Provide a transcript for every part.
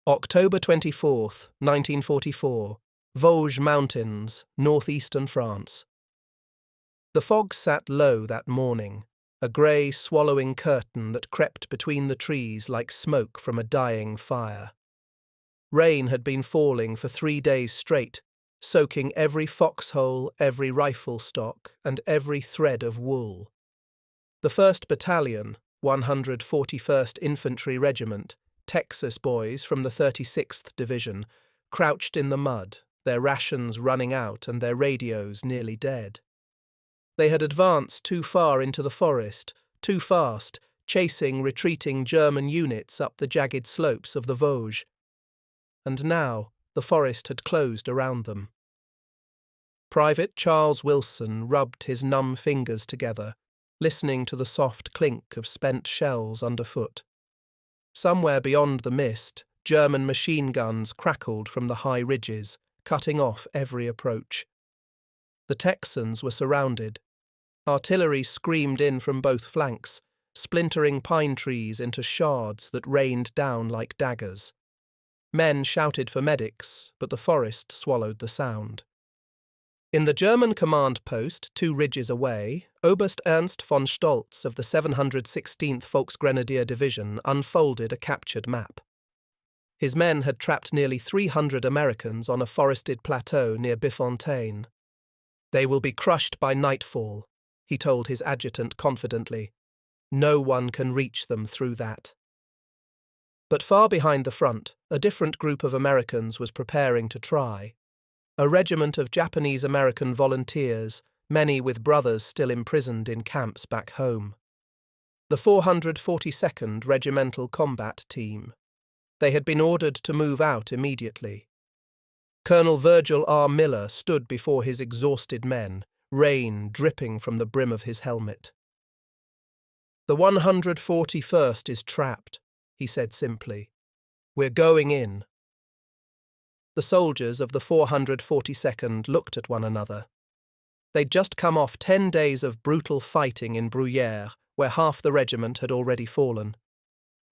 October 24th, 1944, Vosges Mountains, northeastern France. The fog sat low that morning, a grey swallowing curtain that crept between the trees like smoke from a dying fire. Rain had been falling for 3 days straight, soaking every foxhole, every rifle stock, and every thread of wool. The 1st Battalion, 141st Infantry Regiment, Texas boys from the 36th Division, crouched in the mud, their rations running out and their radios nearly dead. They had advanced too far into the forest, too fast, chasing retreating German units up the jagged slopes of the Vosges. And now the forest had closed around them. Private Charles Wilson rubbed his numb fingers together, listening to the soft clink of spent shells underfoot. Somewhere beyond the mist, German machine guns crackled from the high ridges, cutting off every approach. The Texans were surrounded. Artillery screamed in from both flanks, splintering pine trees into shards that rained down like daggers. Men shouted for medics, but the forest swallowed the sound. In the German command post 2 ridges away, Oberst Ernst von Stolz of the 716th Volksgrenadier Division unfolded a captured map. His men had trapped nearly 300 Americans on a forested plateau near Bifontaine. "They will be crushed by nightfall," he told his adjutant confidently. "No one can reach them through that." But far behind the front, a different group of Americans was preparing to try. A regiment of Japanese-American volunteers, many with brothers still imprisoned in camps back home. The 442nd Regimental Combat Team. They had been ordered to move out immediately. Colonel Virgil R. Miller stood before his exhausted men, rain dripping from the brim of his helmet. "The 141st is trapped," he said simply. "We're going in." The soldiers of the 442nd looked at one another. They'd just come off 10 days of brutal fighting in Bruyères, where half the regiment had already fallen.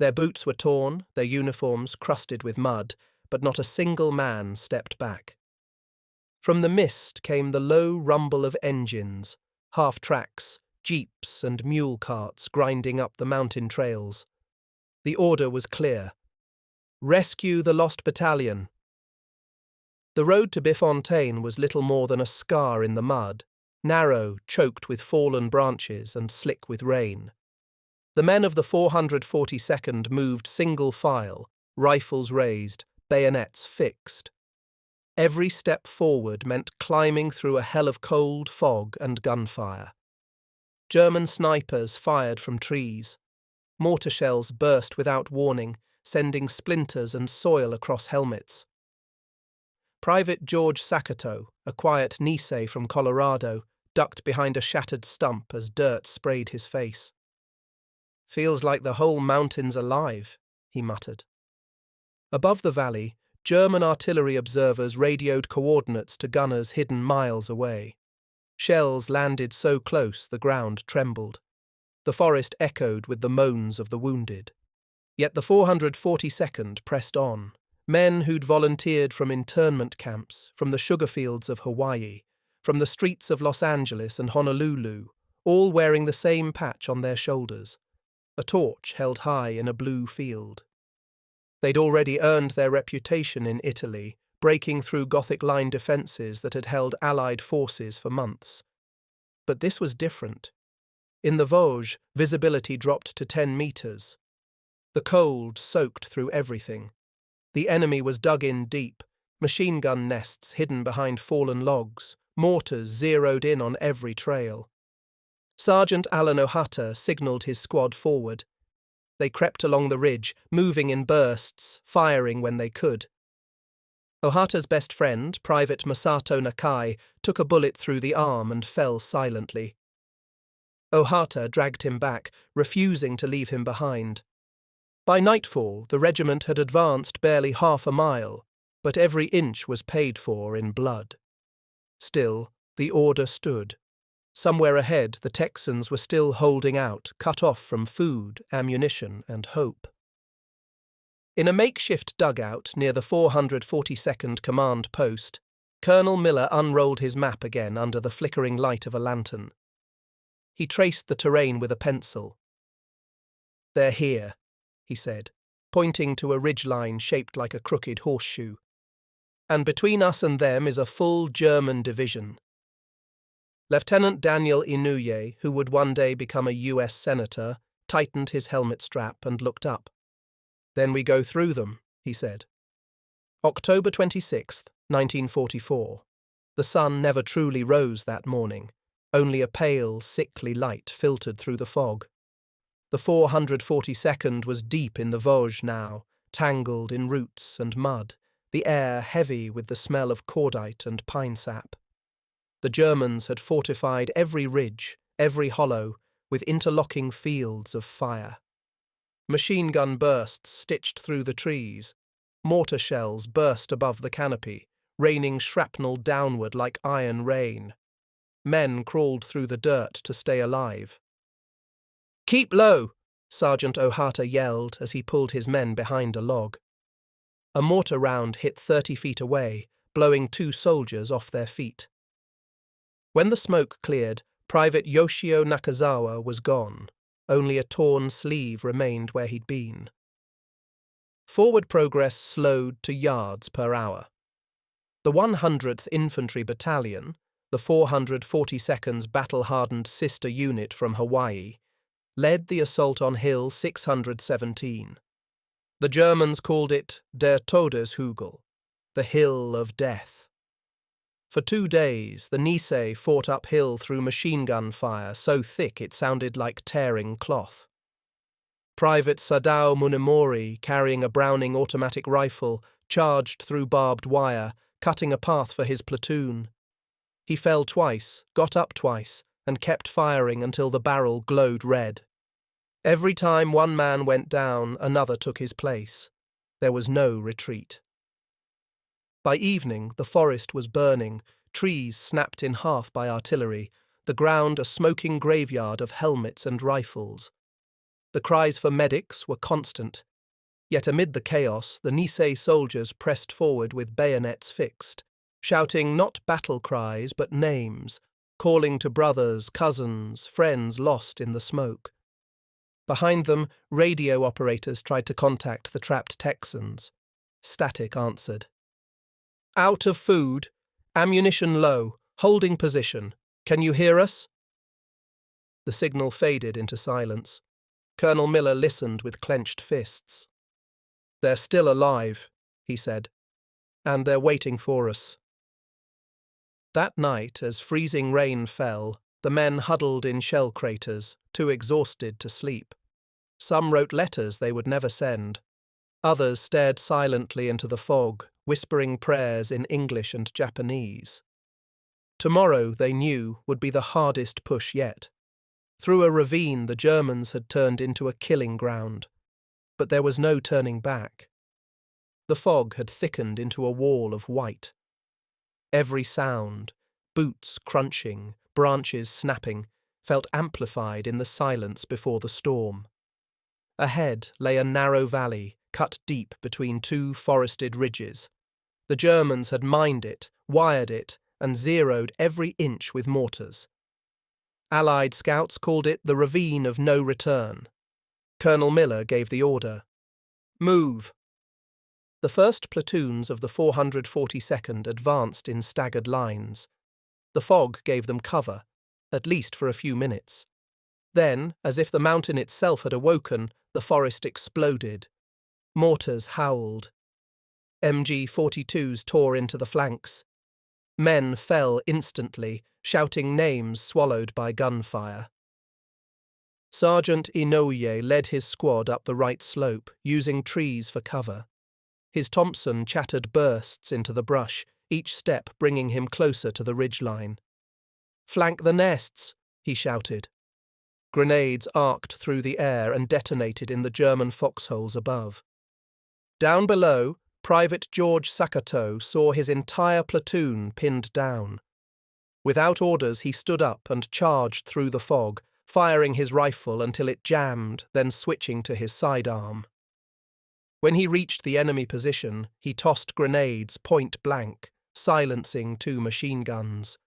Their boots were torn, their uniforms crusted with mud, but not a single man stepped back. From the mist came the low rumble of engines, half-tracks, jeeps and mule carts grinding up the mountain trails. The order was clear. "Rescue the lost battalion." The road to Bifontaine was little more than a scar in the mud, narrow, choked with fallen branches and slick with rain. The men of the 442nd moved single file, rifles raised, bayonets fixed. Every step forward meant climbing through a hell of cold, fog and gunfire. German snipers fired from trees. Mortar shells burst without warning, sending splinters and soil across helmets. Private George Sakato, a quiet Nisei from Colorado, ducked behind a shattered stump as dirt sprayed his face. "Feels like the whole mountain's alive," he muttered. Above the valley, German artillery observers radioed coordinates to gunners hidden miles away. Shells landed so close the ground trembled. The forest echoed with the moans of the wounded. Yet the 442nd pressed on. Men who'd volunteered from internment camps, from the sugar fields of Hawaii, from the streets of Los Angeles and Honolulu, all wearing the same patch on their shoulders, a torch held high in a blue field. They'd already earned their reputation in Italy, breaking through Gothic line defences that had held Allied forces for months. But this was different. In the Vosges, visibility dropped to 10 metres. The cold soaked through everything. The enemy was dug in deep, machine gun nests hidden behind fallen logs, mortars zeroed in on every trail. Sergeant Alan Ohata signalled his squad forward. They crept along the ridge, moving in bursts, firing when they could. Ohata's best friend, Private Masato Nakai, took a bullet through the arm and fell silently. Ohata dragged him back, refusing to leave him behind. By nightfall, the regiment had advanced barely half a mile, but every inch was paid for in blood. Still, the order stood. Somewhere ahead, the Texans were still holding out, cut off from food, ammunition, and hope. In a makeshift dugout near the 442nd Command Post, Colonel Miller unrolled his map again under the flickering light of a lantern. He traced the terrain with a pencil. "They're here," he said, pointing to a ridgeline shaped like a crooked horseshoe. "And between us and them is a full German division." Lieutenant Daniel Inouye, who would one day become a U.S. senator, tightened his helmet strap and looked up. "Then we go through them," he said. October 26th, 1944. The sun never truly rose that morning. Only a pale, sickly light filtered through the fog. The 442nd was deep in the Vosges now, tangled in roots and mud, the air heavy with the smell of cordite and pine sap. The Germans had fortified every ridge, every hollow, with interlocking fields of fire. Machine gun bursts stitched through the trees. Mortar shells burst above the canopy, raining shrapnel downward like iron rain. Men crawled through the dirt to stay alive. "Keep low!" Sergeant Ohata yelled as he pulled his men behind a log. A mortar round hit 30 feet away, blowing 2 soldiers off their feet. When the smoke cleared, Private Yoshio Nakazawa was gone. Only a torn sleeve remained where he'd been. Forward progress slowed to yards per hour. The 100th Infantry Battalion, the 442nd's battle-hardened sister unit from Hawaii, led the assault on Hill 617. The Germans called it Der Todeshügel, the Hill of Death. For 2 days, the Nisei fought uphill through machine gun fire so thick it sounded like tearing cloth. Private Sadao Munemori, carrying a Browning automatic rifle, charged through barbed wire, cutting a path for his platoon. He fell twice, got up twice, and kept firing until the barrel glowed red. Every time one man went down, another took his place. There was no retreat. By evening, the forest was burning, trees snapped in half by artillery, the ground a smoking graveyard of helmets and rifles. The cries for medics were constant. Yet amid the chaos, the Nisei soldiers pressed forward with bayonets fixed, shouting not battle cries but names, calling to brothers, cousins, friends lost in the smoke. Behind them, radio operators tried to contact the trapped Texans. Static answered. "Out of food. Ammunition low. Holding position. Can you hear us?" The signal faded into silence. Colonel Miller listened with clenched fists. "They're still alive," he said, "and they're waiting for us." That night, as freezing rain fell, the men huddled in shell craters, too exhausted to sleep. Some wrote letters they would never send. Others stared silently into the fog, whispering prayers in English and Japanese. Tomorrow, they knew, would be the hardest push yet. Through a ravine the Germans had turned into a killing ground. But there was no turning back. The fog had thickened into a wall of white. Every sound, boots crunching, branches snapping, felt amplified in the silence before the storm. Ahead lay a narrow valley, cut deep between 2 forested ridges. The Germans had mined it, wired it, and zeroed every inch with mortars. Allied scouts called it the Ravine of No Return. Colonel Miller gave the order. "Move!" The first platoons of the 442nd advanced in staggered lines. The fog gave them cover, at least for a few minutes. Then, as if the mountain itself had awoken, the forest exploded. Mortars howled. MG-42s tore into the flanks. Men fell instantly, shouting names swallowed by gunfire. Sergeant Inouye led his squad up the right slope, using trees for cover. His Thompson chattered bursts into the brush, each step bringing him closer to the ridgeline. "Flank the nests!" he shouted. Grenades arced through the air and detonated in the German foxholes above. Down below, Private George Sakato saw his entire platoon pinned down. Without orders, he stood up and charged through the fog, firing his rifle until it jammed, then switching to his sidearm. When he reached the enemy position, he tossed grenades point blank, silencing 2 machine guns.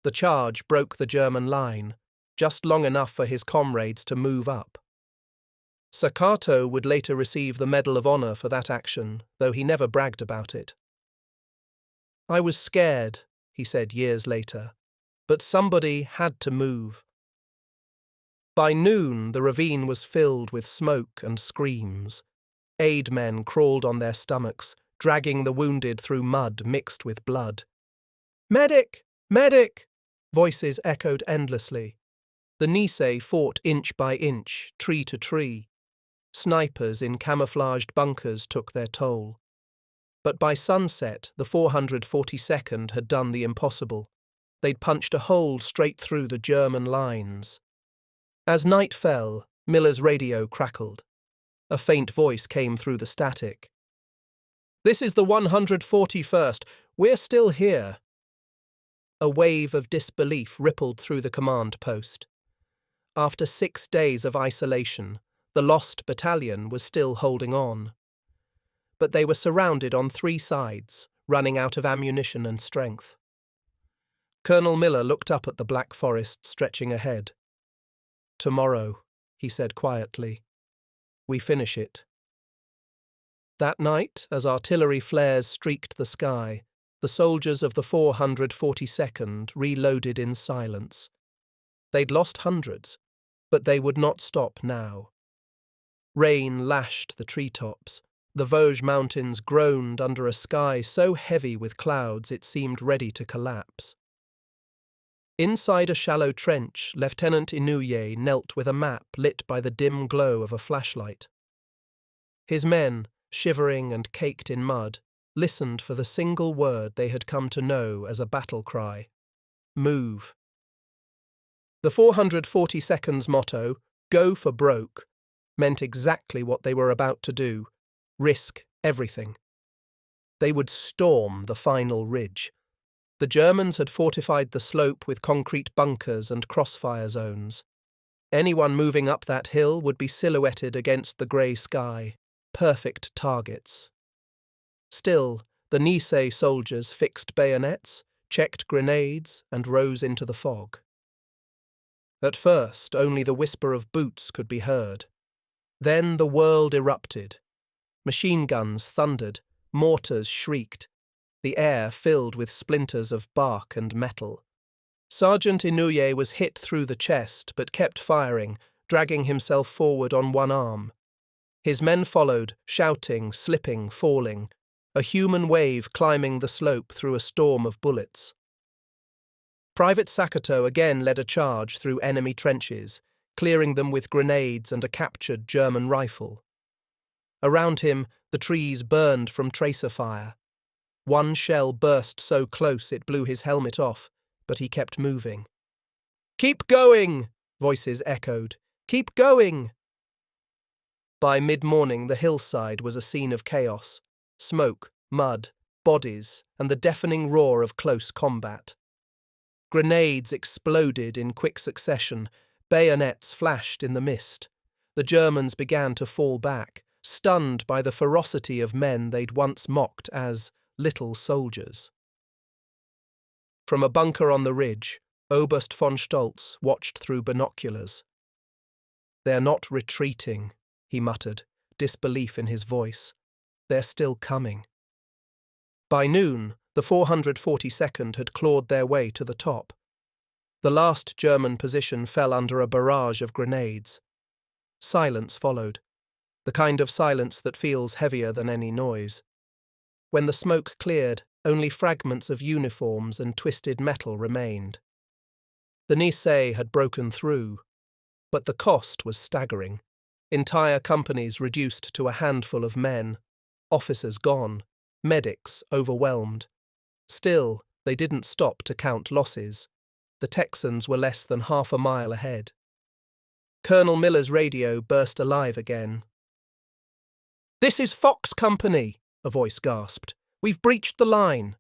The charge broke the German line, just long enough for his comrades to move up. Staccato would later receive the Medal of Honor for that action, though he never bragged about it. "I was scared," he said years later, "but somebody had to move." By noon, the ravine was filled with smoke and screams. Aid men crawled on their stomachs, dragging the wounded through mud mixed with blood. "Medic! Medic!" Voices echoed endlessly. The Nisei fought inch by inch, tree to tree. Snipers in camouflaged bunkers took their toll. But by sunset, the 442nd had done the impossible. They'd punched a hole straight through the German lines. As night fell, Miller's radio crackled. A faint voice came through the static. "This is the 141st. We're still here." A wave of disbelief rippled through the command post. After 6 days of isolation, the lost battalion was still holding on. But they were surrounded on 3 sides, running out of ammunition and strength. Colonel Miller looked up at the black forest stretching ahead. "Tomorrow," he said quietly, "we finish it." That night, as artillery flares streaked the sky, the soldiers of the 442nd reloaded in silence. They'd lost hundreds, but they would not stop now. Rain lashed the treetops. The Vosges Mountains groaned under a sky so heavy with clouds it seemed ready to collapse. Inside a shallow trench, Lieutenant Inouye knelt with a map lit by the dim glow of a flashlight. His men, shivering and caked in mud, listened for the single word they had come to know as a battle cry: move. The 442nd's motto, "Go for broke," meant exactly what they were about to do: risk everything. They would storm the final ridge. The Germans had fortified the slope with concrete bunkers and crossfire zones. Anyone moving up that hill would be silhouetted against the grey sky, perfect targets. Still, the Nisei soldiers fixed bayonets, checked grenades, and rose into the fog. At first, only the whisper of boots could be heard. Then the world erupted. Machine guns thundered, mortars shrieked, the air filled with splinters of bark and metal. Sergeant Inouye was hit through the chest but kept firing, dragging himself forward on one arm. His men followed, shouting, slipping, falling, a human wave climbing the slope through a storm of bullets. Private Staccato again led a charge through enemy trenches, clearing them with grenades and a captured German rifle. Around him, the trees burned from tracer fire. One shell burst so close it blew his helmet off, but he kept moving. "Keep going!" voices echoed. "Keep going!" By mid-morning, the hillside was a scene of chaos: smoke, mud, bodies, and the deafening roar of close combat. Grenades exploded in quick succession, bayonets flashed in the mist. The Germans began to fall back, stunned by the ferocity of men they'd once mocked as little soldiers. From a bunker on the ridge, Oberst von Stolz watched through binoculars. "They're not retreating," he muttered, disbelief in his voice. "They're still coming." By noon, the 442nd had clawed their way to the top. The last German position fell under a barrage of grenades. Silence followed, the kind of silence that feels heavier than any noise. When the smoke cleared, only fragments of uniforms and twisted metal remained. The Nisei had broken through, but the cost was staggering. Entire companies reduced to a handful of men, officers gone, medics overwhelmed. Still, they didn't stop to count losses. The Texans were less than half a mile ahead. Colonel Miller's radio burst alive again. "This is Fox Company," a voice gasped. "We've breached the line."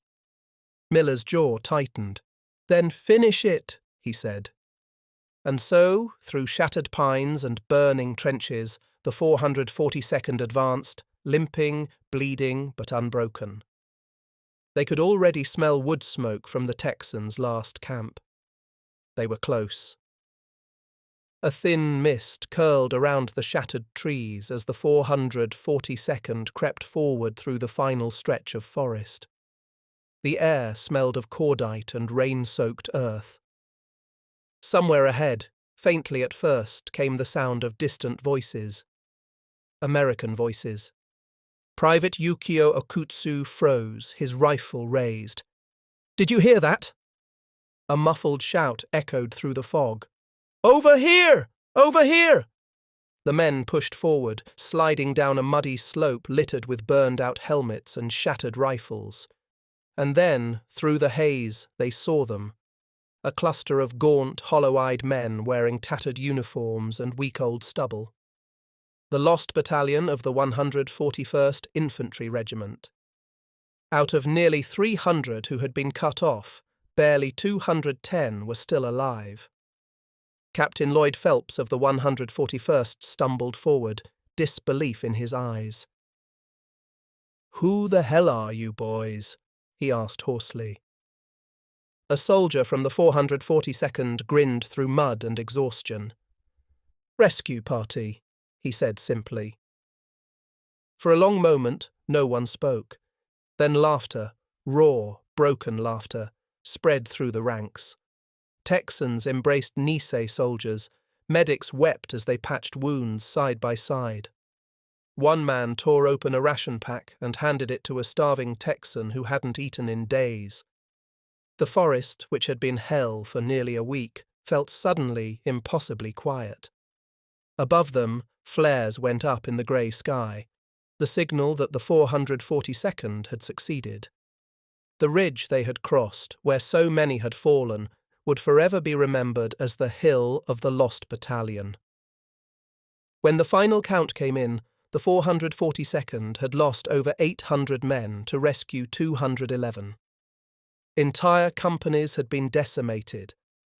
Miller's jaw tightened. "Then finish it," he said. And so, through shattered pines and burning trenches, the 442nd advanced, limping, bleeding, but unbroken. They could already smell wood smoke from the Texans' last camp. They were close. A thin mist curled around the shattered trees as the 442nd crept forward through the final stretch of forest. The air smelled of cordite and rain-soaked earth. Somewhere ahead, faintly at first, came the sound of distant voices. American voices. Private Yukio Okutsu froze, his rifle raised. "Did you hear that?" A muffled shout echoed through the fog. "Over here! Over here!" The men pushed forward, sliding down a muddy slope littered with burned-out helmets and shattered rifles. And then, through the haze, they saw them. A cluster of gaunt, hollow-eyed men wearing tattered uniforms and week-old stubble. The lost battalion of the 141st Infantry Regiment. Out of nearly 300 who had been cut off, barely 210 were still alive. Captain Lloyd Phelps of the 141st stumbled forward, disbelief in his eyes. "Who the hell are you boys?" he asked hoarsely. A soldier from the 442nd grinned through mud and exhaustion. "Rescue party," he said simply. For a long moment, no one spoke. Then laughter, raw, broken laughter, spread through the ranks. Texans embraced Nisei soldiers. Medics wept as they patched wounds side by side. One man tore open a ration pack and handed it to a starving Texan who hadn't eaten in days. The forest, which had been hell for nearly a week, felt suddenly impossibly quiet. Above them, flares went up in the grey sky, the signal that the 442nd had succeeded. The ridge they had crossed, where so many had fallen, would forever be remembered as the hill of the lost battalion. When the final count came in, the 442nd had lost over 800 men to rescue 211. Entire companies had been decimated,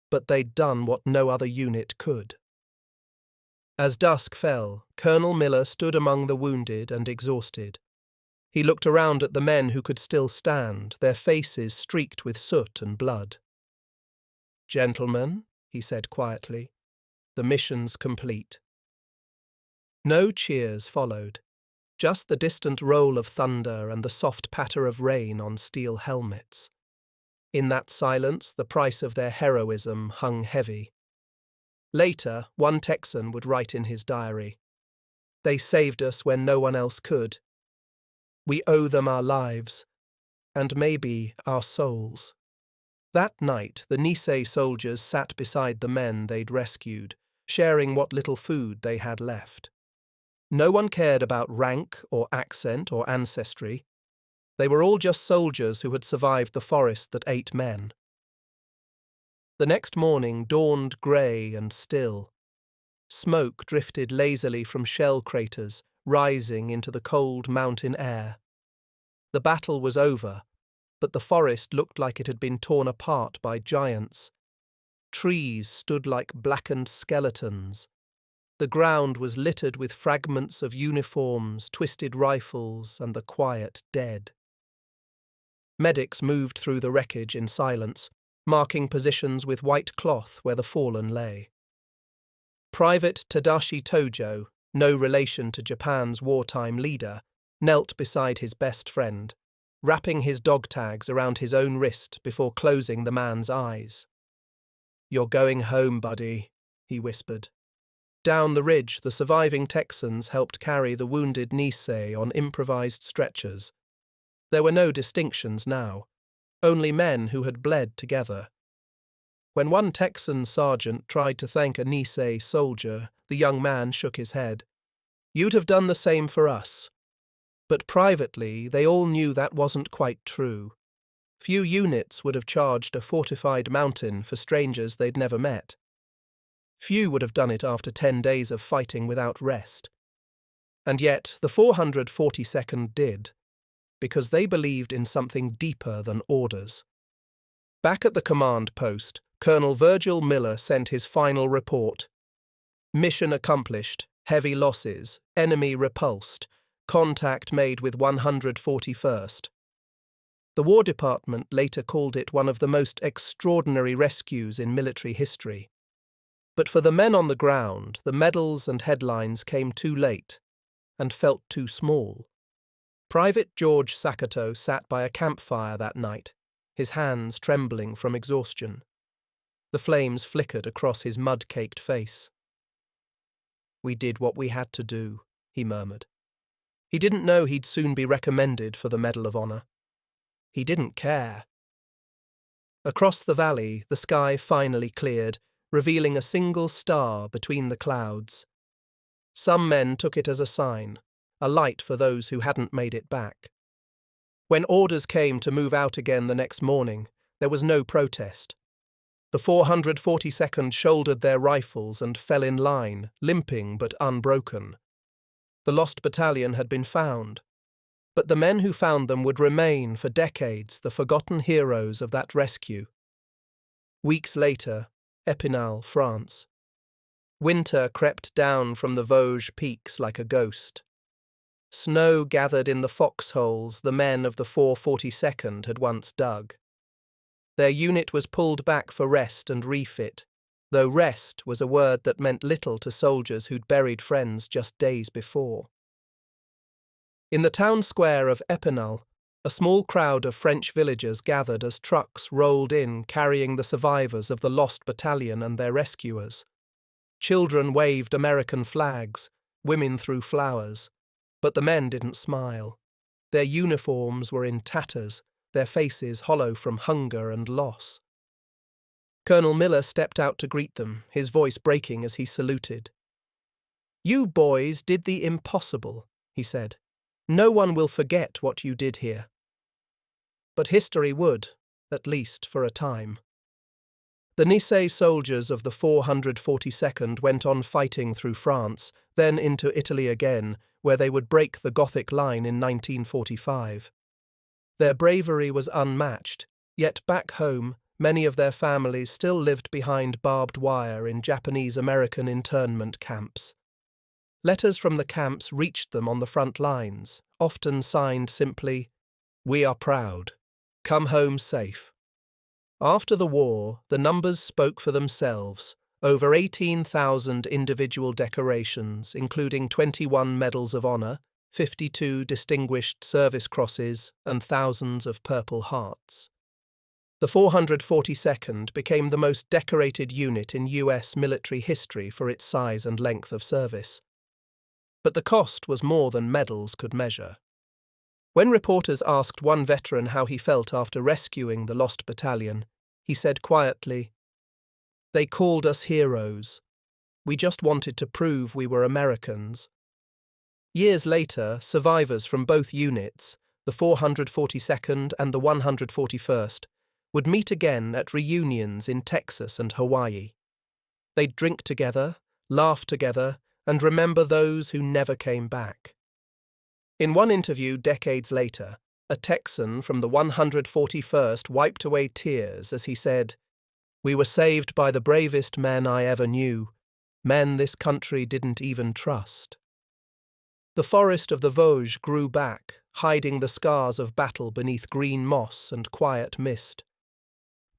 but they'd done what no other unit could. As dusk fell, Colonel Miller stood among the wounded and exhausted. He looked around at the men who could still stand, their faces streaked with soot and blood. "Gentlemen," he said quietly, "the mission's complete." No cheers followed, just the distant roll of thunder and the soft patter of rain on steel helmets. In that silence, the price of their heroism hung heavy. Later, one Texan would write in his diary, "They saved us when no one else could. We owe them our lives, and maybe our souls." That night, the Nisei soldiers sat beside the men they'd rescued, sharing what little food they had left. No one cared about rank or accent or ancestry. They were all just soldiers who had survived the forest that ate men. The next morning dawned grey and still. Smoke drifted lazily from shell craters, rising into the cold mountain air. The battle was over, but the forest looked like it had been torn apart by giants. Trees stood like blackened skeletons. The ground was littered with fragments of uniforms, twisted rifles, and the quiet dead. Medics moved through the wreckage in silence, marking positions with white cloth where the fallen lay. Private Tadashi Tojo, no relation to Japan's wartime leader, knelt beside his best friend, wrapping his dog tags around his own wrist before closing the man's eyes. "You're going home, buddy," he whispered. Down the ridge, the surviving Texans helped carry the wounded Nisei on improvised stretchers. There were no distinctions now, only men who had bled together. When one Texan sergeant tried to thank a Nisei soldier, the young man shook his head. "You'd have done the same for us." But privately, they all knew that wasn't quite true. Few units would have charged a fortified mountain for strangers they'd never met. Few would have done it after 10 days of fighting without rest. And yet the 442nd did, because they believed in something deeper than orders. Back at the command post, Colonel Virgil Miller sent his final report. "Mission accomplished, heavy losses, enemy repulsed, contact made with 141st. The War Department later called it one of the most extraordinary rescues in military history. But for the men on the ground, the medals and headlines came too late and felt too small. Private George Sakato sat by a campfire that night, his hands trembling from exhaustion. The flames flickered across his mud-caked face. "We did what we had to do," he murmured. He didn't know he'd soon be recommended for the Medal of Honor. He didn't care. Across the valley, the sky finally cleared, revealing a single star between the clouds. Some men took it as a sign, a light for those who hadn't made it back. When orders came to move out again the next morning, there was no protest. The 442nd shouldered their rifles and fell in line, limping but unbroken. The lost battalion had been found, but the men who found them would remain for decades the forgotten heroes of that rescue. Weeks later, Epinal, France. Winter crept down from the Vosges peaks like a ghost. Snow gathered in the foxholes the men of the 442nd had once dug. Their unit was pulled back for rest and refit, though rest was a word that meant little to soldiers who'd buried friends just days before. In the town square of Epinal, a small crowd of French villagers gathered as trucks rolled in carrying the survivors of the lost battalion and their rescuers. Children waved American flags, women threw flowers, but the men didn't smile. Their uniforms were in tatters, their faces hollow from hunger and loss. Colonel Miller stepped out to greet them, his voice breaking as he saluted. "You boys did the impossible," he said. "No one will forget what you did here." But history would, at least for a time. The Nice soldiers of the 442nd went on fighting through France, then into Italy again, where they would break the Gothic line in 1945. Their bravery was unmatched, yet back home, many of their families still lived behind barbed wire in Japanese-American internment camps. Letters from the camps reached them on the front lines, often signed simply, "We are proud. Come home safe." After the war, the numbers spoke for themselves. Over 18,000 individual decorations, including 21 Medals of Honor, 52 Distinguished Service Crosses, and thousands of Purple Hearts. The 442nd became the most decorated unit in U.S. military history for its size and length of service. But the cost was more than medals could measure. When reporters asked one veteran how he felt after rescuing the lost battalion, he said quietly, "They called us heroes. We just wanted to prove we were Americans." Years later, survivors from both units, the 442nd and the 141st, would meet again at reunions in Texas and Hawaii. They'd drink together, laugh together, and remember those who never came back. In one interview decades later, a Texan from the 141st wiped away tears as he said, "We were saved by the bravest men I ever knew, men this country didn't even trust." The forest of the Vosges grew back, hiding the scars of battle beneath green moss and quiet mist.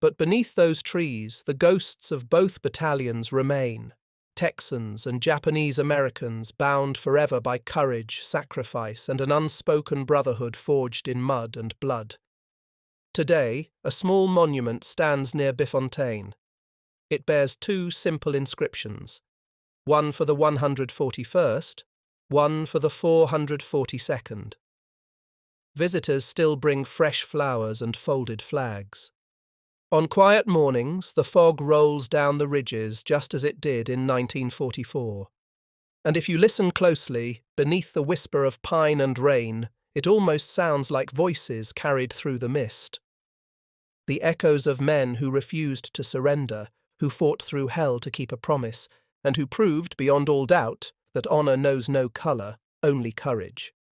But beneath those trees, the ghosts of both battalions remain, Texans and Japanese Americans bound forever by courage, sacrifice, and an unspoken brotherhood forged in mud and blood. Today, a small monument stands near Bifontaine. It bears two simple inscriptions, one for the 141st, one for the 442nd. Visitors still bring fresh flowers and folded flags. On quiet mornings, the fog rolls down the ridges just as it did in 1944. And if you listen closely, beneath the whisper of pine and rain, it almost sounds like voices carried through the mist. The echoes of men who refused to surrender, who fought through hell to keep a promise, and who proved beyond all doubt that honor knows no color, only courage.